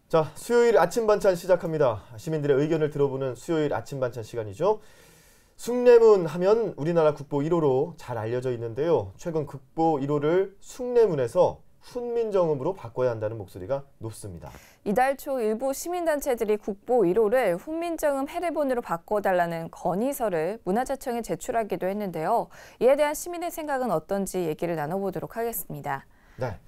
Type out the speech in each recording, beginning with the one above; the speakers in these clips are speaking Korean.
자, 수요일 아침 반찬 시작합니다. 시민들의 의견을 들어보는 수요일 아침 반찬 시간이죠. 숭례문 하면 우리나라 국보 1호로 잘 알려져 있는데요. 최근 국보 1호를 숭례문에서 훈민정음으로 바꿔야 한다는 목소리가 높습니다. 이달 초 일부 시민단체들이 국보 1호를 훈민정음 해례본으로 바꿔달라는 건의서를 문화재청에 제출하기도 했는데요. 이에 대한 시민의 생각은 어떤지 얘기를 나눠보도록 하겠습니다. 네,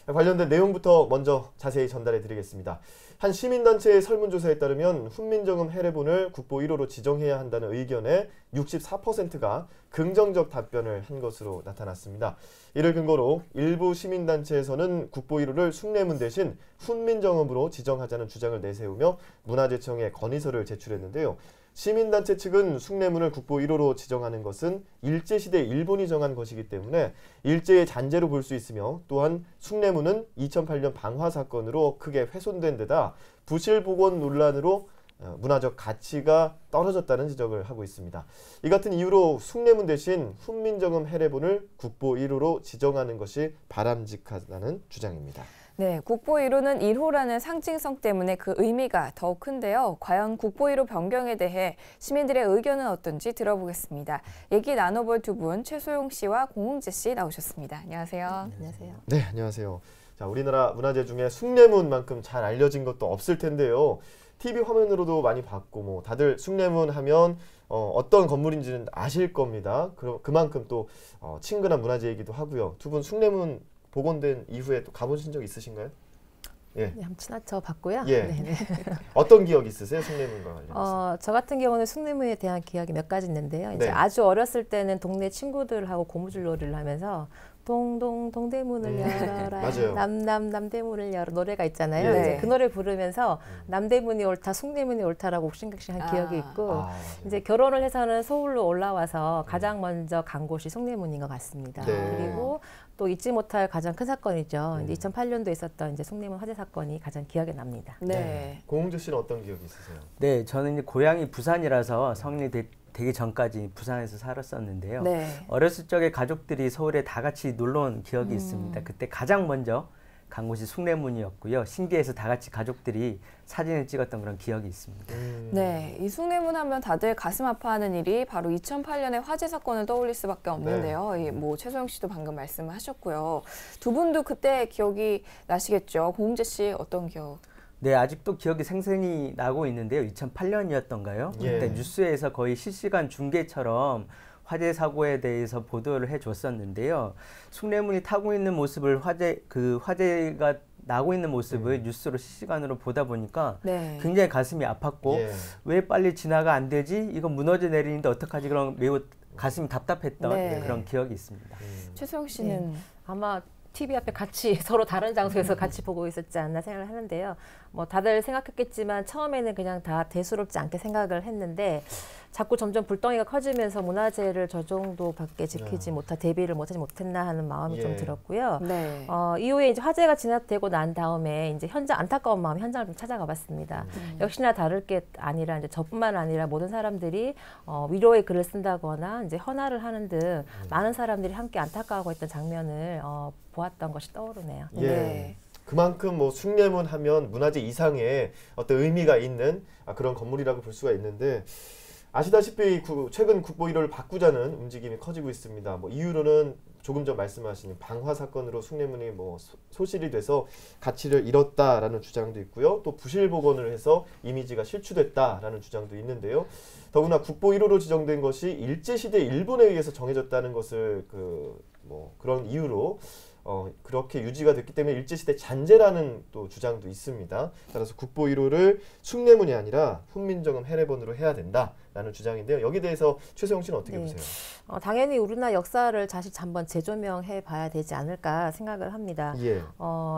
관련된 내용부터 먼저 자세히 전달해 드리겠습니다. 한 시민단체의 설문조사에 따르면 훈민정음 해례본을 국보 1호로 지정해야 한다는 의견의 64%가 긍정적 답변을 한 것으로 나타났습니다. 이를 근거로 일부 시민단체에서는 국보 1호를 숭례문 대신 훈민정음으로 지정하자는 주장을 내세우며 문화재청에 건의서를 제출했는데요. 시민단체 측은 숭례문을 국보 1호로 지정하는 것은 일제시대 일본이 정한 것이기 때문에 일제의 잔재로 볼 수 있으며, 또한 숭례문은 2008년 방화 사건으로 크게 훼손된 데다 부실복원 논란으로 문화적 가치가 떨어졌다는 지적을 하고 있습니다. 이 같은 이유로 숭례문 대신 훈민정음 해례본을 국보 1호로 지정하는 것이 바람직하다는 주장입니다. 네, 국보 1호는 1호라는 상징성 때문에 그 의미가 더욱 큰데요. 과연 국보 1호 변경에 대해 시민들의 의견은 어떤지 들어보겠습니다. 얘기 나눠볼 두 분, 최소용 씨와 공웅재 씨 나오셨습니다. 안녕하세요. 안녕하세요. 네, 안녕하세요. 자, 우리나라 문화재 중에 숭례문만큼 잘 알려진 것도 없을 텐데요. TV 화면으로도 많이 봤고, 다들 숭례문 하면 어떤 건물인지는 아실 겁니다. 그만큼 또 친근한 문화재이기도 하고요. 두 분 숭례문 복원된 이후에 또 가보신 적 있으신가요? 예. 네, 한번 지나쳐 봤고요. 예. 네네. 어떤 기억 있으세요, 숭례문과 관련해서? 저 같은 경우는 숭례문에 대한 기억이 몇 가지 있는데요. 이제 네. 아주 어렸을 때는 동네 친구들하고 고무줄놀이를 하면서 동동 동대문을 열어라, 맞아요. 남남 남대문을 열어 노래가 있잖아요. 예. 이제 그 노래 부르면서 남대문이 옳다, 숭례문이 옳다라고 옥신각신한 기억이 있고, 이제 결혼을 해서는 서울로 올라와서 가장 먼저 간 곳이 숭례문인 것 같습니다. 네. 그리고 또 잊지 못할 가장 큰 사건이죠. 이제 2008년도에 있었던 이제 숭례문 화재 사건이 가장 기억에 납니다. 네. 공웅재 씨는 어떤 기억이 있으세요? 네, 저는 이제 고향이 부산이라서 성립되기 전까지 부산에서 살았었는데요. 네. 어렸을 적에 가족들이 서울에 다 같이 놀러 온 기억이 있습니다. 그때 가장 먼저 간 곳이 숭례문이었고요. 신기해서 다 같이 가족들이 사진을 찍었던 그런 기억이 있습니다. 네, 이 숭례문 하면 다들 가슴 아파하는 일이 바로 2008년의 화재 사건을 떠올릴 수밖에 없는데요. 네. 최소영 씨도 방금 말씀을 하셨고요. 두 분도 그때 기억이 나시겠죠. 공웅재 씨 어떤 기억? 네, 아직도 기억이 생생히 나고 있는데요. 2008년이었던가요? 예. 그때 뉴스에서 거의 실시간 중계처럼 화재 사고에 대해서 보도를 해줬었는데요. 숭례문이 타고 있는 모습을 화재가 나고 있는 모습을 뉴스로 실시간으로 보다 보니까 네. 굉장히 가슴이 아팠고, 예. 왜 빨리 진화가 안 되지? 이거 무너져 내리는데 어떡하지? 그런 매우 가슴이 답답했던 네. 그런 기억이 있습니다. 최소영 씨는 네. 아마 TV 앞에 같이 서로 다른 장소에서 같이 보고 있었지 않나 생각을 하는데요. 뭐 다들 생각했겠지만 처음에는 그냥 다 대수롭지 않게 생각을 했는데, 자꾸 점점 불덩이가 커지면서 문화재를 저 정도밖에 지키지 대비를 못하지 못했나 하는 마음이 좀 들었고요. 네. 이후에 이제 화재가 진압되고 난 다음에 이제 안타까운 마음 현장을 좀 찾아가 봤습니다. 역시나 다를 게 아니라 이제 저뿐만 아니라 모든 사람들이 위로의 글을 쓴다거나 이제 헌화를 하는 등 많은 사람들이 함께 안타까워하고 있던 장면을 보았던 것이 떠오르네요. 예. 네. 그만큼 숭례문 하면 문화재 이상의 어떤 의미가 있는 그런 건물이라고 볼 수가 있는데, 아시다시피 최근 국보 1호를 바꾸자는 움직임이 커지고 있습니다. 이유로는 조금 전 말씀하신 방화 사건으로 숭례문이 소실이 돼서 가치를 잃었다라는 주장도 있고요. 또 부실복원을 해서 이미지가 실추됐다라는 주장도 있는데요. 더구나 국보 1호로 지정된 것이 일제시대 일본에 의해서 정해졌다는 것을 그런 이유로 그렇게 유지가 됐기 때문에 일제시대 잔재라는 또 주장도 있습니다. 따라서 국보 1호를 숭례문이 아니라 훈민정음 해례본으로 해야 된다라는 주장인데요. 여기에 대해서 최소영 씨는 어떻게 보세요? 당연히 우리나라 역사를 다시 한번 재조명해 봐야 되지 않을까 생각을 합니다. 예.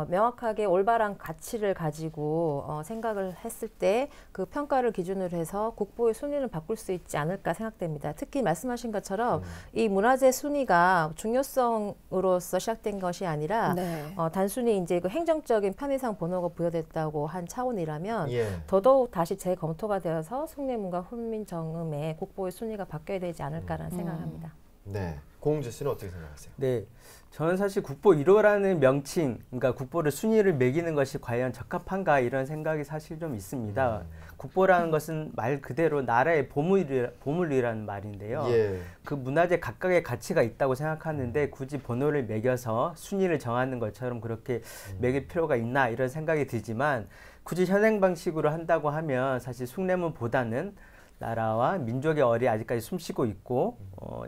명확하게 올바른 가치를 가지고 생각을 했을 때 그 평가를 기준으로 해서 국보의 순위를 바꿀 수 있지 않을까 생각됩니다. 특히 말씀하신 것처럼 이 문화재 순위가 중요성으로서 시작된 것이 아니라 네. 단순히 이제 그 행정적인 편의상 번호가 부여됐다고 한 차원이라면 예. 더더욱 다시 재검토가 되어서 숭례문과 훈민정음의 국보의 순위가 바뀌어야 되지 않을까라는 생각을 합니다. 네. 고흥재 씨는 어떻게 생각하세요? 네, 저는 사실 국보 1호라는 명칭, 그러니까 국보를 순위를 매기는 것이 과연 적합한가 이런 생각이 사실 좀 있습니다. 국보라는 것은 말 그대로 나라의 보물이라는 말인데요. 예. 그 문화재 각각의 가치가 있다고 생각하는데 굳이 번호를 매겨서 순위를 정하는 것처럼 그렇게 매길 필요가 있나 이런 생각이 들지만 굳이 현행 방식으로 한다고 하면 사실 숭례문보다는 나라와 민족의 얼이 아직까지 숨쉬고 있고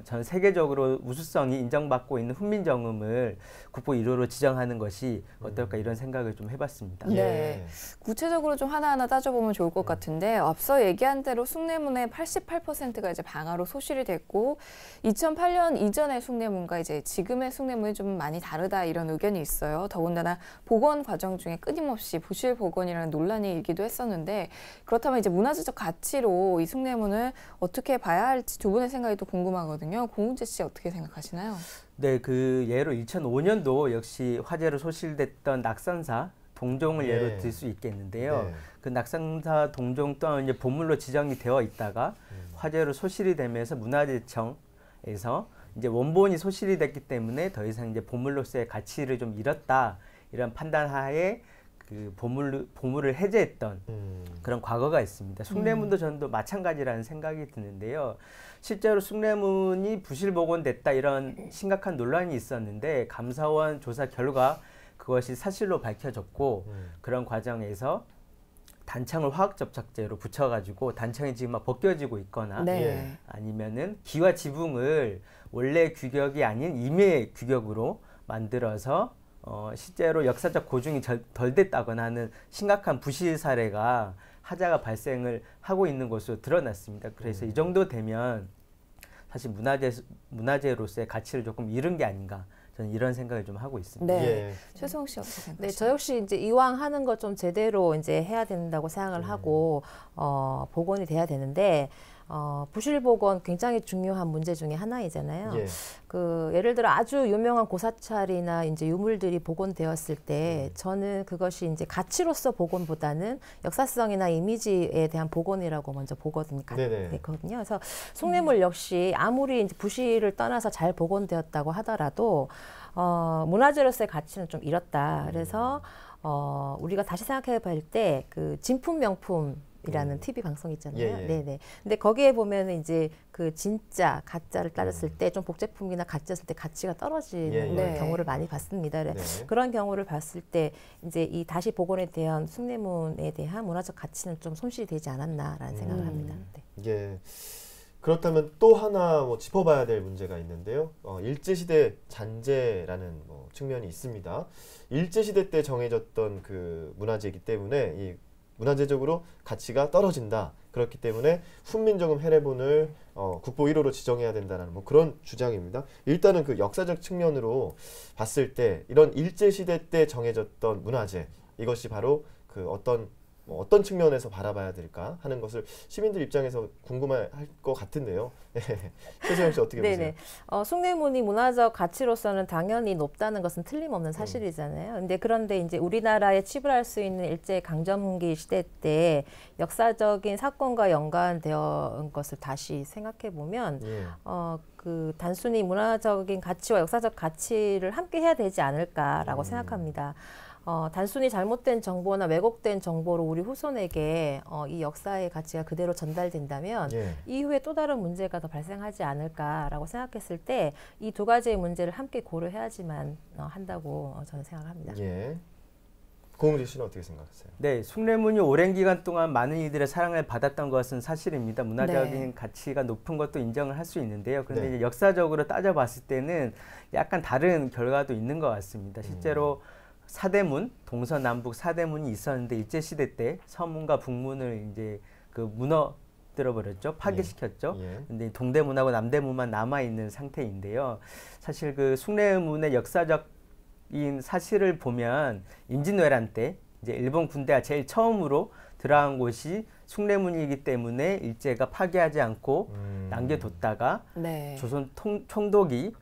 전 세계적으로 우수성이 인정받고 있는 훈민정음을 국보 1호로 지정하는 것이 어떨까 이런 생각을 좀 해봤습니다. 네. 구체적으로 좀 하나하나 따져보면 좋을 것 같은데 앞서 얘기한 대로 숭례문의 88%가 이제 방화로 소실이 됐고 2008년 이전의 숭례문과 이제 지금의 숭례문이 좀 많이 다르다 이런 의견이 있어요. 더군다나 복원 과정 중에 끊임없이 부실 복원이라는 논란이 일기도 했었는데 그렇다면 이제 문화재적 가치로 이 숭례문을 어떻게 봐야 할지 두 분의 생각이 또 궁금하거든요. 고흥재 씨 어떻게 생각하시나요? 네, 그 예로 2005년도 역시 화재로 소실됐던 낙산사 동종을 예. 예로 들 수 있겠는데요. 네. 그 낙산사 동종 또한 이제 보물로 지정이 되어 있다가 화재로 소실이 되면서 문화재청에서 이제 원본이 소실이 됐기 때문에 더 이상 이제 보물로서의 가치를 좀 잃었다 이런 판단하에 그 보물을 해제했던 그런 과거가 있습니다. 숭례문도 저는 또 마찬가지라는 생각이 드는데요. 실제로 숭례문이 부실복원됐다 이런 심각한 논란이 있었는데 감사원 조사 결과 그것이 사실로 밝혀졌고 그런 과정에서 단창을 화학접착제로 붙여가지고 단창이 지금 막 벗겨지고 있거나 네. 아니면은 기와 지붕을 원래 규격이 아닌 임의 규격으로 만들어서 실제로 역사적 고증이 덜 됐다거나 하는 심각한 부실 사례가 하자가 발생을 하고 있는 것으로 드러났습니다. 그래서 이 정도 되면 사실 문화재로서의 가치를 조금 잃은 게 아닌가 저는 이런 생각을 좀 하고 있습니다. 네. 예. 최소영 씨 어떻게 생각하세요? 네, 저 역시 이제 이왕 하는 거 좀 제대로 이제 해야 된다고 생각을 하고 복원이 돼야 되는데 부실 복원 굉장히 중요한 문제 중에 하나이잖아요. 예. 그 예를 들어 아주 유명한 고사찰이나 이제 유물들이 복원되었을 때 저는 그것이 이제 가치로서 복원보다는 역사성이나 이미지에 대한 복원이라고 먼저 보거든요. 네네. 그래서 숭례물 역시 아무리 이제 부실을 떠나서 잘 복원되었다고 하더라도 문화재로서의 가치는 좀 잃었다. 그래서 우리가 다시 생각해 볼 때 그 진품 명품이라는 TV 방송 있잖아요. 예, 예. 네네. 근데 거기에 보면은 이제 그 진짜 가짜를 따졌을 때 좀 복제품이나 가짜였을 때 가치가 떨어지는 예, 예. 네. 경우를 많이 봤습니다. 네. 그런 경우를 봤을 때 이제 이 다시 복원에 대한 숭례문에 대한 문화적 가치는 좀 손실이 되지 않았나라는 생각을 합니다. 네. 예. 그렇다면 또 하나 뭐 짚어봐야 될 문제가 있는데요. 일제시대 잔재라는 뭐 측면이 있습니다. 일제시대 때 정해졌던 그 문화재이기 때문에 이 문화재적으로 가치가 떨어진다. 그렇기 때문에 훈민정음 해례본을 국보 1호로 지정해야 된다는 뭐 그런 주장입니다. 일단은 그 역사적 측면으로 봤을 때 이런 일제시대 때 정해졌던 문화재 이것이 바로 그 어떤 측면에서 바라봐야 될까 하는 것을 시민들 입장에서 궁금할 것 같은데요. 최소영 씨 어떻게 보세요? 네네. 숭례문이 문화적 가치로서는 당연히 높다는 것은 틀림없는 사실이잖아요. 그런데 이제 우리나라에 치부할 수 있는 일제 강점기 시대 때 역사적인 사건과 연관되어 것을 다시 생각해 보면 예. 그 단순히 문화적인 가치와 역사적 가치를 함께 해야 되지 않을까라고 생각합니다. 단순히 잘못된 정보나 왜곡된 정보로 우리 후손에게 이 역사의 가치가 그대로 전달된다면 예. 이후에 또 다른 문제가 더 발생하지 않을까라고 생각했을 때 이 두 가지의 문제를 함께 고려해야지만 한다고 저는 생각합니다. 예. 고흥재 씨는 어떻게 생각하세요? 네, 숭례문이 오랜 기간 동안 많은 이들의 사랑을 받았던 것은 사실입니다. 문화적인 네. 가치가 높은 것도 인정을 할 수 있는데요. 그런데 네. 이제 역사적으로 따져봤을 때는 약간 다른 결과도 있는 것 같습니다. 실제로 사대문, 동서남북 사대문이 있었는데 일제시대 때 서문과 북문을 이제 그 무너뜨려 버렸죠. 파괴시켰죠. 예. 근데 동대문하고 남대문만 남아 있는 상태인데요. 사실 그 숭례문의 역사적인 사실을 보면 임진왜란 때 이제 일본 군대가 제일 처음으로 들어간 곳이 숭례문이기 때문에 일제가 파괴하지 않고 남겨뒀다가 네. 조선 총독이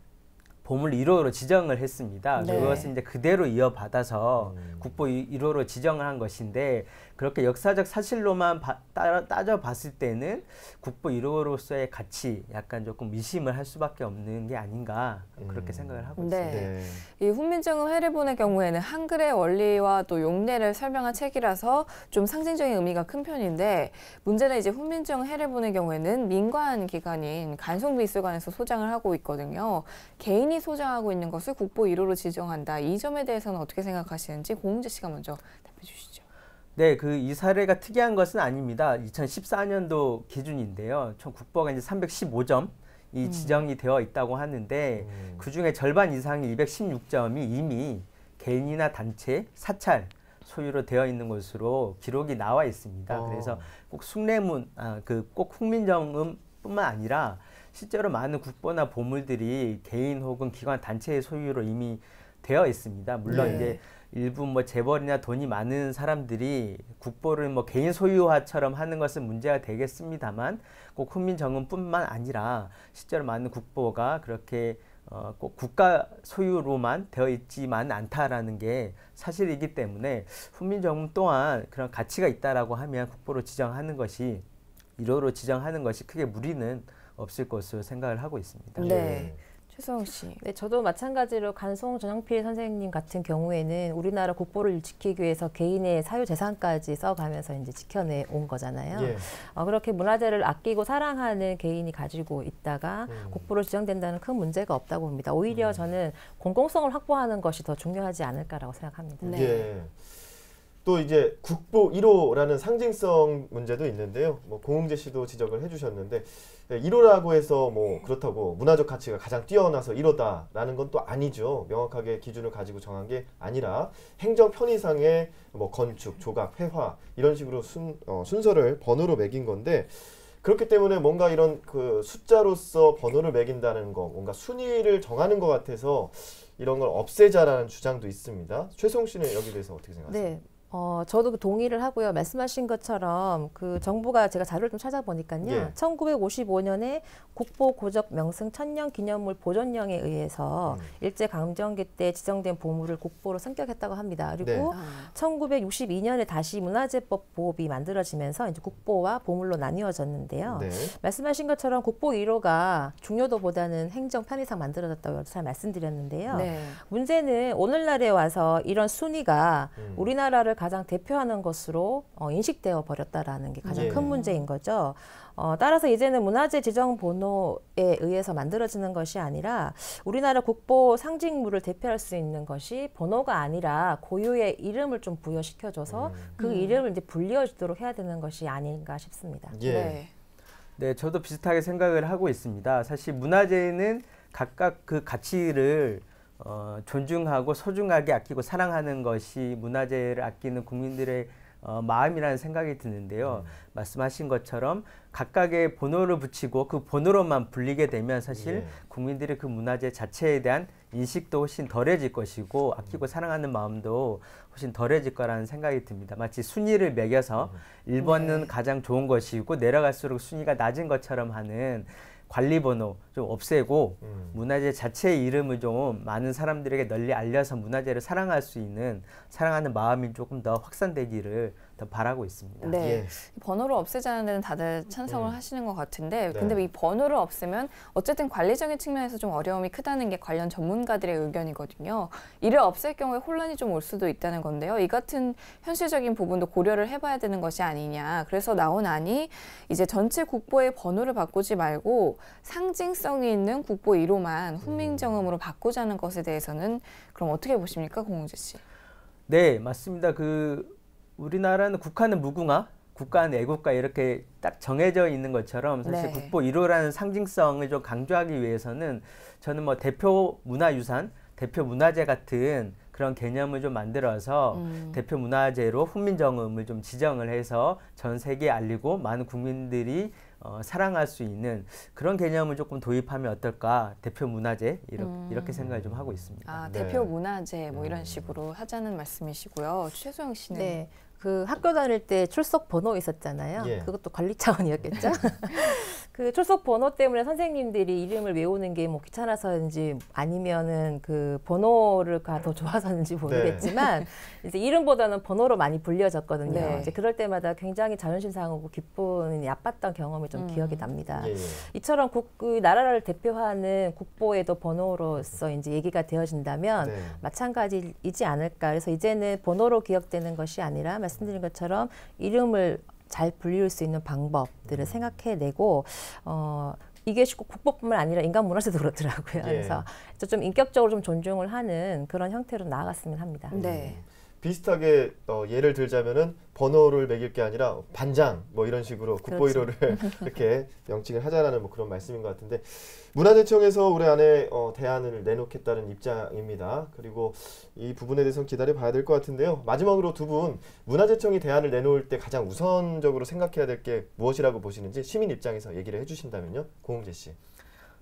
보물 1호로 지정을 했습니다. 네. 그것을 이제 그대로 이어받아서 국보 1호로 지정을 한 것인데 그렇게 역사적 사실로만 따져봤을 때는 국보 1호로서의 가치 약간 조금 의심을 할 수밖에 없는 게 아닌가 그렇게 생각을 하고 있습니다. 네. 이 훈민정음 해례본의 경우에는 한글의 원리와 또 용례를 설명한 책이라서 좀 상징적인 의미가 큰 편인데 문제는 이제 훈민정음 해례본의 경우에는 민관 기관인 간송미술관에서 소장을 하고 있거든요. 개인이 소장하고 있는 것을 국보 1호로 지정한다. 이 점에 대해서는 어떻게 생각하시는지 고흥재 씨가 먼저 답해 주시죠. 네, 이 사례가 특이한 것은 아닙니다. 2014년도 기준인데요. 총 국보가 이제 315점 이 지정이 되어 있다고 하는데 그 중에 절반 이상이 216점이 이미 개인이나 단체, 사찰 소유로 되어 있는 것으로 기록이 나와 있습니다. 그래서 꼭 숭례문, 꼭 훈민정음뿐만 아니라 실제로 많은 국보나 보물들이 개인 혹은 기관 단체의 소유로 이미 되어 있습니다. 물론 이제 일부 재벌이나 돈이 많은 사람들이 국보를 개인 소유화처럼 하는 것은 문제가 되겠습니다만 꼭 훈민정음뿐만 아니라 실제로 많은 국보가 그렇게 꼭 국가 소유로만 되어 있지만 않다라는 게 사실이기 때문에 훈민정음 또한 그런 가치가 있다라고 하면 국보로 지정하는 것이 1호로 지정하는 것이 크게 무리는 없을 것으로 생각을 하고 있습니다. 네. 최소영 씨. 네, 저도 마찬가지로 간송 전영필 선생님 같은 경우에는 우리나라 국보를 지키기 위해서 개인의 사유재산까지 써가면서 이제 지켜내 온 거잖아요. 예. 그렇게 문화재를 아끼고 사랑하는 개인이 가지고 있다가 국보로 지정된다는 큰 문제가 없다고 봅니다. 오히려 저는 공공성을 확보하는 것이 더 중요하지 않을까라고 생각합니다. 네. 예. 또 이제 국보 1호라는 상징성 문제도 있는데요. 고흥재 씨도 지적을 해주셨는데 1호라고 해서 그렇다고 문화적 가치가 가장 뛰어나서 1호다라는 건 또 아니죠. 명확하게 기준을 가지고 정한 게 아니라 행정 편의상의 건축, 조각, 회화 이런 식으로 순서를 번호로 매긴 건데 그렇기 때문에 뭔가 이런 숫자로서 번호를 매긴다는 거, 뭔가 순위를 정하는 것 같아서 이런 걸 없애자라는 주장도 있습니다. 최송 씨는 여기 대해서 어떻게 생각하세요? 네. 저도 동의를 하고요. 말씀하신 것처럼 정부가 제가 자료를 좀 찾아보니까요. 예. 1955년에 국보 고적 명승 천년 기념물 보존령에 의해서 일제 강점기 때 지정된 보물을 국보로 승격했다고 합니다. 그리고 1962년에 다시 문화재법 보호비 만들어지면서 이제 국보와 보물로 나뉘어졌는데요. 네. 말씀하신 것처럼 국보 1호가 중요도보다는 행정 편의상 만들어졌다고 잘 말씀드렸는데요. 네. 문제는 오늘날에 와서 이런 순위가 우리나라를 가장 대표하는 것으로 인식되어 버렸다라는 게 가장 예. 큰 문제인 거죠. 따라서 이제는 문화재 지정 번호에 의해서 만들어지는 것이 아니라 우리나라 국보 상징물을 대표할 수 있는 것이 번호가 아니라 고유의 이름을 좀 부여시켜줘서 그 이름을 이제 불리워주도록 해야 되는 것이 아닌가 싶습니다. 예. 네. 네, 저도 비슷하게 생각을 하고 있습니다. 사실 문화재는 각각 그 가치를 존중하고 소중하게 아끼고 사랑하는 것이 문화재를 아끼는 국민들의 마음이라는 생각이 드는데요. 말씀하신 것처럼 각각의 번호를 붙이고 그 번호로만 불리게 되면 사실 국민들이 그 문화재 자체에 대한 인식도 훨씬 덜해질 것이고 아끼고 사랑하는 마음도 훨씬 덜해질 거라는 생각이 듭니다. 마치 순위를 매겨서 1번은 가장 좋은 것이고 내려갈수록 순위가 낮은 것처럼 하는 관리번호 좀 없애고 문화재 자체의 이름을 좀 많은 사람들에게 널리 알려서 문화재를 사랑할 수 있는 사랑하는 마음이 조금 더 확산되기를 더 바라고 있습니다. 네. 예. 번호를 없애자는 데는 다들 찬성을 하시는 것 같은데 네. 근데 이 번호를 없애면 어쨌든 관리적인 측면에서 좀 어려움이 크다는 게 관련 전문가들의 의견이거든요. 이를 없앨 경우에 혼란이 좀 올 수도 있다는 건데요. 이 같은 현실적인 부분도 고려를 해봐야 되는 것이 아니냐. 그래서 나온 안이 이제 전체 국보의 번호를 바꾸지 말고 상징성이 있는 국보 1호만 훈민정음으로 바꾸자는 것에 대해서는 그럼 어떻게 보십니까, 고흥재 씨? 네, 맞습니다. 우리나라는 국가는 무궁화, 국가는 애국가 이렇게 딱 정해져 있는 것처럼 사실 네. 국보 1호라는 상징성을 좀 강조하기 위해서는 저는 대표 문화유산, 대표 문화재 같은 그런 개념을 좀 만들어서 대표 문화재로 훈민정음을 좀 지정을 해서 전 세계에 알리고 많은 국민들이 사랑할 수 있는 그런 개념을 조금 도입하면 어떨까? 대표 문화재 이렇게 생각을 좀 하고 있습니다. 아, 네. 대표 문화재 이런 식으로 하자는 말씀이시고요. 최소영 씨는 네. 그 학교 다닐 때 출석 번호 있었잖아요. 예. 그것도 관리 차원이었겠죠. 그 출석 번호 때문에 선생님들이 이름을 외우는 게 뭐 귀찮아서인지 아니면은 그 번호가 더 좋아서인지 모르겠지만 이제 이름보다는 번호로 많이 불려졌거든요. 네. 이제 그럴 때마다 굉장히 자존심 상하고 기분이 나빴던 경험이 좀 기억이 납니다. 예, 예. 이처럼 그 나라를 대표하는 국보에도 번호로서 이제 얘기가 되어진다면 네. 마찬가지이지 않을까. 그래서 이제는 번호로 기억되는 것이 아니라 말씀드린 것처럼 이름을 잘 불릴 수 있는 방법들을 생각해내고 이게 국보뿐만 아니라 인간 문화재도 그렇더라고요. 예. 그래서 좀 인격적으로 좀 존중을 하는 그런 형태로 나아갔으면 합니다. 네. 비슷하게 예를 들자면은 번호를 매길 게 아니라 반장 뭐 이런 식으로 국보 그렇죠. 1호를 이렇게 명칭을 하자라는 뭐 그런 말씀인 것 같은데 문화재청에서 올해 안에 대안을 내놓겠다는 입장입니다. 그리고 이 부분에 대해서는 기다려 봐야 될 것 같은데요. 마지막으로 두 분 문화재청이 대안을 내놓을 때 가장 우선적으로 생각해야 될 게 무엇이라고 보시는지 시민 입장에서 얘기를 해주신다면요. 고홍재 씨.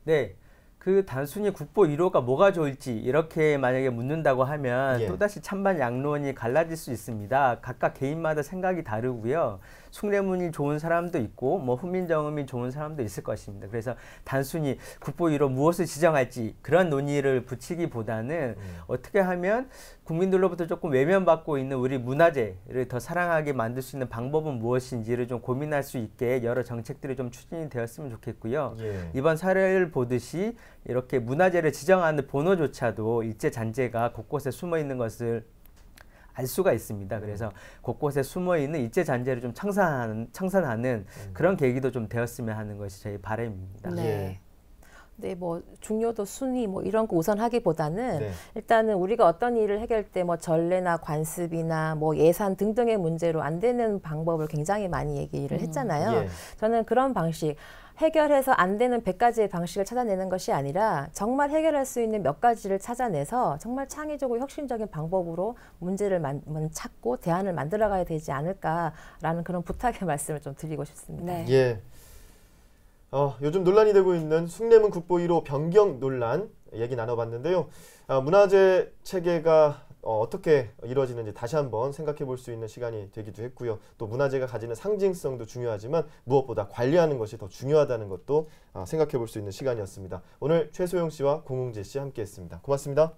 네. 그 단순히 국보 1호가 뭐가 좋을지 이렇게 만약에 묻는다고 하면 예. 또다시 찬반 양론이 갈라질 수 있습니다. 각각 개인마다 생각이 다르고요. 숭례문이 좋은 사람도 있고 뭐 훈민정음이 좋은 사람도 있을 것입니다. 그래서 단순히 국보 1호 무엇을 지정할지 그런 논의를 붙이기보다는 어떻게 하면 국민들로부터 조금 외면받고 있는 우리 문화재를 더 사랑하게 만들 수 있는 방법은 무엇인지를 좀 고민할 수 있게 여러 정책들이 좀 추진이 되었으면 좋겠고요. 예. 이번 사례를 보듯이 이렇게 문화재를 지정하는 번호조차도 일제 잔재가 곳곳에 숨어 있는 것을 알 수가 있습니다. 그래서 곳곳에 숨어 있는 일제 잔재를 좀 청산하는 그런 계기도 좀 되었으면 하는 것이 저희 바람입니다. 네. 예. 네, 뭐 중요도 순위 뭐 이런 거 우선하기보다는 네. 일단은 우리가 어떤 일을 해결할 때 뭐 전례나 관습이나 뭐 예산 등등의 문제로 안 되는 방법을 굉장히 많이 얘기를 했잖아요. 예. 저는 그런 방식 해결해서 안 되는 100가지의 방식을 찾아내는 것이 아니라 정말 해결할 수 있는 몇 가지를 찾아내서 정말 창의적이고 혁신적인 방법으로 문제를 찾고 대안을 만들어가야 되지 않을까라는 그런 부탁의 말씀을 좀 드리고 싶습니다. 네. 예. 요즘 논란이 되고 있는 숭례문 국보 1호 변경 논란 얘기 나눠봤는데요. 문화재 체계가 어떻게 이루어지는지 다시 한번 생각해 볼 수 있는 시간이 되기도 했고요. 또 문화재가 가지는 상징성도 중요하지만 무엇보다 관리하는 것이 더 중요하다는 것도 생각해 볼 수 있는 시간이었습니다. 오늘 최소영 씨와 공홍재 씨 함께했습니다. 고맙습니다.